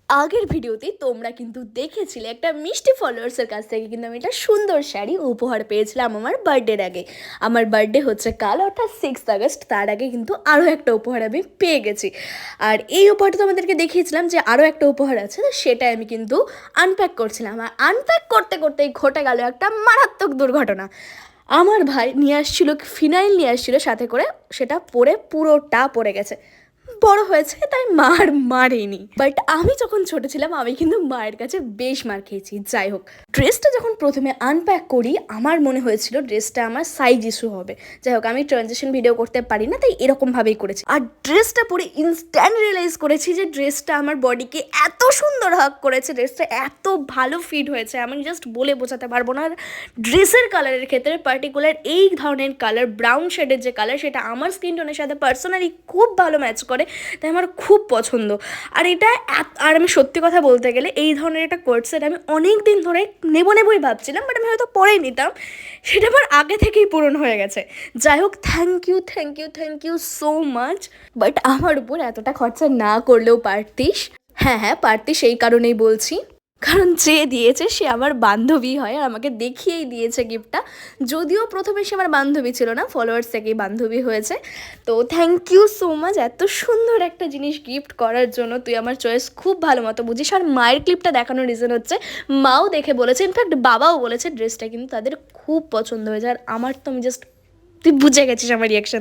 আগের ভিডিওতে তোমরা কিন্তু দেখেছিলে একটা মিষ্টি ফলোয়ার্সের কাছ থেকে কিন্তু আমি একটা সুন্দর শাড়ি উপহার পেয়েছিলাম আমার বার্থডের আগে। আমার বার্থডে হচ্ছে কাল, অর্থাৎ 6 আগস্ট। তার আগে কিন্তু আরও একটা উপহার আমি পেয়ে গেছি। আর এই উপহারটা তোমাদেরকে দেখিয়েছিলাম যে আরও একটা উপহার আছে, সেটা আমি কিন্তু আনপ্যাক করছিলাম। আর আনপ্যাক করতে করতেই ঘটে গেল একটা মারাত্মক দুর্ঘটনা। আমার ভাই নিয়ে আসছিল ফিনাইল, নিয়ে আসছিল সাথে করে, সেটা পরে পুরোটা পড়ে গেছে। বড় হয়েছে তাই মার মারেনি, বাট আমি যখন ছোট ছিলাম আমি কিন্তু মায়ের কাছে বেশ মার খেয়েছি। যাই হোক, ড্রেসটা যখন প্রথমে আনপ্যাক করি আমার মনে হয়েছিল ড্রেসটা আমার সাইজ ইস্যু হবে। যাই হোক, আমি ট্রানজিশন ভিডিও করতে পারি না, তাই এরকমভাবেই করেছি। আর ড্রেসটা পরে ইনস্ট্যান্ট রিয়েলাইজ করেছি যে ড্রেসটা আমার বডিকে এত সুন্দর হাগ করেছে, ড্রেসটা এত ভালো ফিট হয়েছে আমি জাস্ট বলে বোঝাতে পারবো না। আর ড্রেসের কালারের ক্ষেত্রে পার্টিকুলার এই ধরনের কালার, ব্রাউন শেডের যে কালার, সেটা আমার স্কিন টোনের সাথে পার্সোনালি খুব ভালো ম্যাচ করে, তাই আমার খুব পছন্দ। আর এটা আর আমি সত্যি কথা বলতে গেলে এই ধরনের একটা কোট সেট আমি অনেক দিন ধরে নেবই ভাবছিলাম, বাট আমি হয়তো পরেই নিতাম। সেটা আমার আগে থেকেই পূরণ হয়ে গেছে। যাই হোক, thank you so much. But আমার উপর এতটা খরচা না করলেও পারতিস। হ্যাঁ পারতিস, এই কারণেই বলছি কারণ যে দিয়েছে সে আমার বান্ধবী হয়, আর আমাকে দেখিয়েই দিয়েছে গিফটটা। যদিও প্রথমে সে আমার বান্ধবী ছিল না, ফলোয়ার্স থেকেই বান্ধবী হয়েছে। তো থ্যাংক ইউ সো মাচ এত সুন্দর একটা জিনিস গিফট করার জন্য। তুই আমার চয়েস খুব ভালো মতো বুঝিস। আর মায়ের ক্লিপটা দেখানোর রিজন হচ্ছে মাও দেখে বলেছে, ইনফ্যাক্ট বাবাও বলেছে ড্রেসটা কিন্তু তাদের খুব পছন্দ হয়েছে। আর আমার তো আমি জাস্ট, তুই বুঝে গেছিস আমার রিয়াকশন।